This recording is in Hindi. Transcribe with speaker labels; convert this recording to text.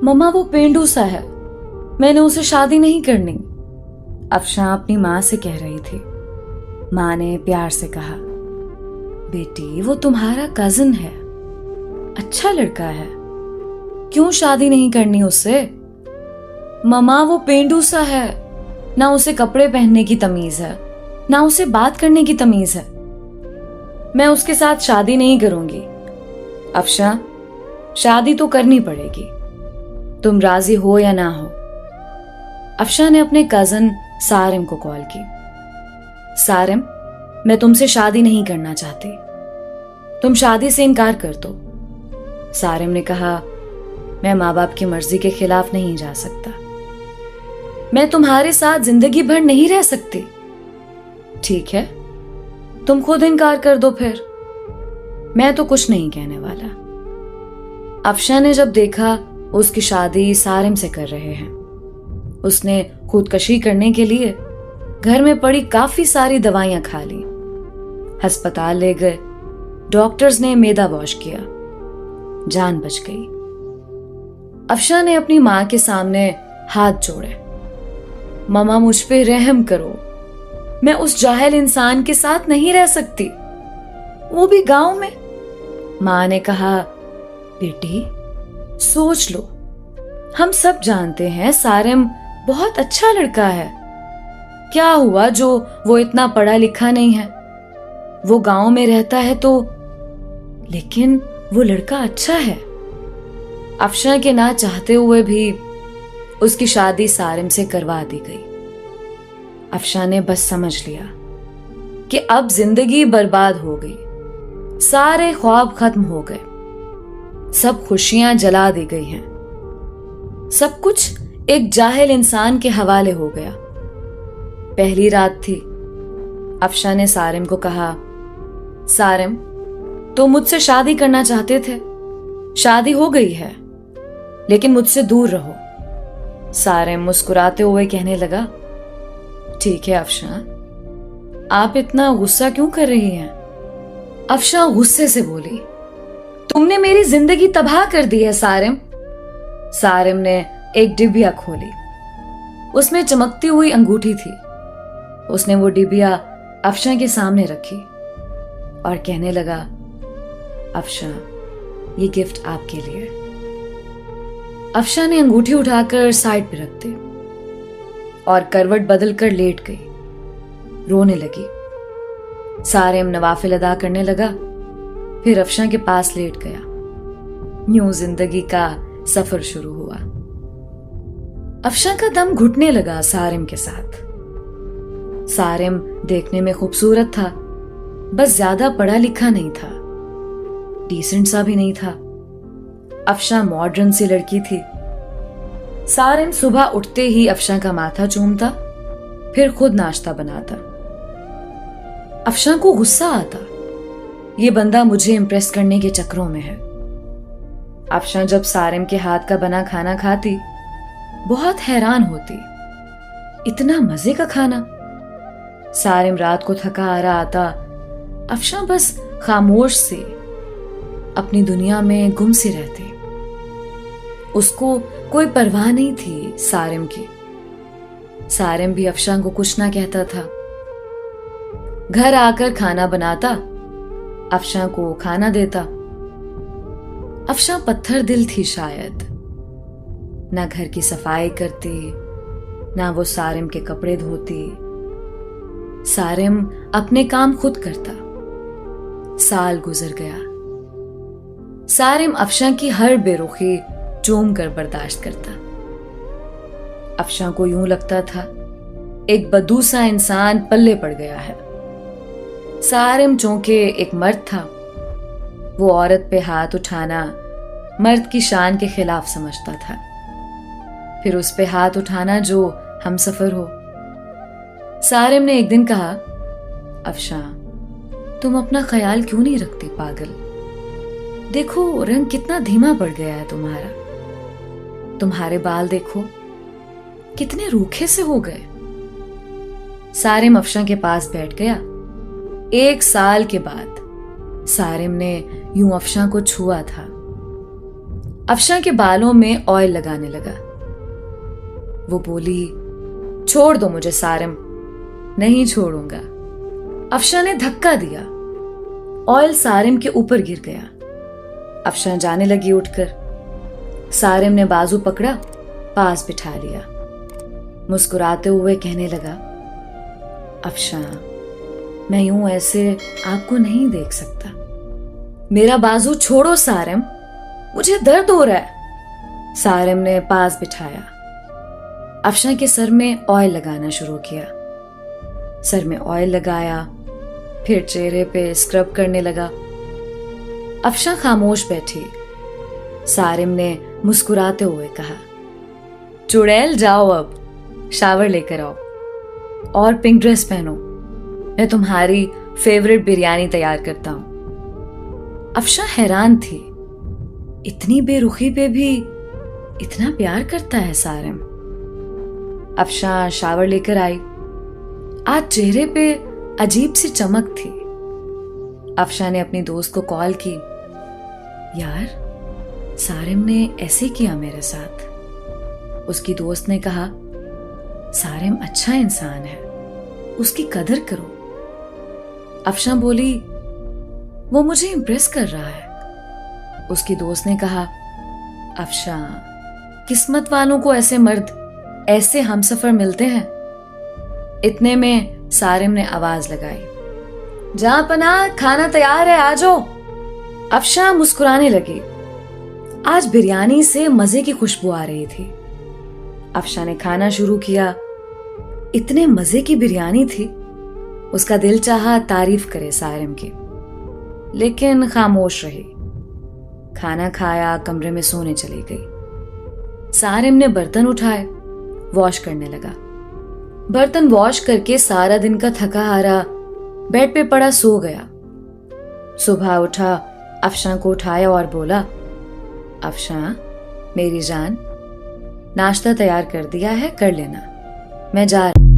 Speaker 1: मम्मा वो पेंडू सा है, मैंने उसे शादी नहीं करनी, अफशां अपनी माँ से कह रही थी। माँ ने प्यार से कहा, बेटी वो तुम्हारा कजिन है, अच्छा लड़का है, क्यों शादी नहीं करनी उससे? मम्मा वो पेंडू सा है, ना उसे कपड़े पहनने की तमीज है, ना उसे बात करने की तमीज है, मैं उसके साथ शादी नहीं करूंगी। अफशां, शादी तो करनी पड़ेगी, तुम राजी हो या ना हो। अफशां ने अपने कजन सारिम को कॉल की। सारिम, मैं तुमसे शादी नहीं करना चाहती, तुम शादी से इनकार कर दो। सारिम ने कहा, मैं माँ बाप की मर्जी के खिलाफ नहीं जा सकता, मैं तुम्हारे साथ जिंदगी भर नहीं रह सकती। ठीक है, तुम खुद इनकार कर दो फिर, मैं तो कुछ नहीं कहने वाला। अफशां ने जब देखा उसकी शादी सारिम से कर रहे हैं, उसने खुदकशी करने के लिए घर में पड़ी काफी सारी दवाइयां खा ली, अस्पताल ले गए, डॉक्टर्स ने मेदा वॉश किया, जान बच गई। अफशां ने अपनी मां के सामने हाथ जोड़े, मम्मा मुझ पे रहम करो, मैं उस जाहिल इंसान के साथ नहीं रह सकती, वो भी गांव में। मां ने कहा, बेटी सोच लो, हम सब जानते हैं सारिम बहुत अच्छा लड़का है, क्या हुआ जो वो इतना पढ़ा लिखा नहीं है, वो गांव में रहता है तो, लेकिन वो लड़का अच्छा है। अफशां के ना चाहते हुए भी उसकी शादी सारिम से करवा दी गई। अफशां ने बस समझ लिया कि अब जिंदगी बर्बाद हो गई, सारे ख्वाब खत्म हो गए, सब खुशियां जला दी गई हैं, सब कुछ एक जाहिल इंसान के हवाले हो गया। पहली रात थी। अफशां ने सारिम को कहा, सारिम तो मुझसे शादी करना चाहते थे, शादी हो गई है, लेकिन मुझसे दूर रहो। सारिम मुस्कुराते हुए कहने लगा, ठीक है अफशां, आप इतना गुस्सा क्यों कर रही हैं? अफशां गुस्से से बोली, तुमने मेरी जिंदगी तबाह कर दी है सारिम। सारिम ने एक डिबिया खोली, उसमें चमकती हुई अंगूठी थी। उसने वो डिबिया अफशां के सामने रखी और कहने लगा, अफशां ये गिफ्ट आपके लिए। अफशां ने अंगूठी उठाकर साइड पे रख दी और करवट बदलकर लेट गई, रोने लगी। सारिम नवाफिल अदा करने लगा, फिर अफशां के पास लेट गया। यूं जिंदगी का सफर शुरू हुआ। अफशां का दम घुटने लगा सारिम के साथ। सारिम देखने में खूबसूरत था, बस ज्यादा पढ़ा लिखा नहीं था, डिसेंट सा भी नहीं था। अफशां मॉडर्न सी लड़की थी। सारिम सुबह उठते ही अफशां का माथा चूमता, फिर खुद नाश्ता बनाता। अफशां को गुस्सा आता, ये बंदा मुझे इंप्रेस करने के चक्करों में है। अफशां जब सारिम के हाथ का बना खाना खाती, बहुत हैरान होती, इतना मजे का खाना। सारिम रात को थका आ रहा आता, अफशां बस खामोश से अपनी दुनिया में गुम सी रहती। उसको कोई परवाह नहीं थी सारिम की। सारिम भी अफशां को कुछ ना कहता था। घर आकर खाना बनाता, अफशां को खाना देता। अफशां पत्थर दिल थी शायद, ना घर की सफाई करती, ना वो सारिम के कपड़े धोती। सारिम अपने काम खुद करता। साल गुजर गया। सारिम अफशां की हर बेरुखी चूम कर बर्दाश्त करता। अफशां को यूं लगता था एक बदू सा इंसान पल्ले पड़ गया है। सारिम चूंकि एक मर्द था, वो औरत पे हाथ उठाना मर्द की शान के खिलाफ समझता था, फिर उस पे हाथ उठाना जो हमसफर हो। सारिम ने एक दिन कहा, अफशां तुम अपना ख्याल क्यों नहीं रखती पागल? देखो रंग कितना धीमा पड़ गया है तुम्हारा, तुम्हारे बाल देखो कितने रूखे से हो गए। सारिम अफशां के पास बैठ गया। 1 साल के बाद सारिम ने यूं अफशां को छुआ था। अफशा के बालों में ऑयल लगाने लगा। वो बोली, छोड़ दो मुझे सारिम। नहीं छोड़ूंगा। अफशा ने धक्का दिया। ऑयल सारिम के ऊपर गिर गया। अफशा जाने लगी उठकर। सारिम ने बाजू पकड़ा, पास बिठा लिया। मुस्कुराते हुए कहने लगा, अफशा, मैं यूं ऐसे आपको नहीं देख सकता। मेरा बाजू छोड़ो सारिम, मुझे दर्द हो रहा है। सारिम ने पास बिठाया। अफशा के सर में ऑयल लगाना शुरू किया। सर में ऑयल लगाया, फिर चेहरे पे स्क्रब करने लगा। अफशा खामोश बैठी। सारिम ने मुस्कुराते हुए कहा, चुड़ैल जाओ, अब शावर लेकर आओ और पिंक ड्रेस पहनो। मैं तुम्हारी फेवरेट बिरयानी तैयार करता हूं। अफशा हैरान थी, इतनी बेरुखी पे भी इतना प्यार करता है सारिम। अफशा शावर लेकर आई। आज चेहरे पे अजीब सी चमक थी। अफशा ने अपनी दोस्त को कॉल की, यार सारिम ने ऐसे किया मेरे साथ। उसकी दोस्त ने कहा, सारिम अच्छा इंसान है, उसकी कदर करो। अफशा बोली, वो मुझे इंप्रेस कर रहा है। उसकी दोस्त ने कहा, अफशा, किस्मत वालों को ऐसे मर्द, ऐसे हमसफर मिलते हैं। इतने में सारिम ने आवाज लगाई, जहां पना खाना तैयार है, आ जाओ। अफशा मुस्कुराने लगी। आज बिरयानी से मजे की खुशबू आ रही थी। अफशा ने खाना शुरू किया। इतने मजे की बिरयानी थी, उसका दिल चाहा तारीफ करे सारिम की, लेकिन खामोश रही। खाना खाया, कमरे में सोने चली गई। सारिम ने बर्तन उठाए, वॉश करने लगा। बर्तन वॉश करके सारा दिन का थका हारा बेड पे पड़ा सो गया। सुबह उठा, अफशा को उठाया और बोला, अफशा मेरी जान, नाश्ता तैयार कर दिया है, कर लेना, मैं जा रहा हूं।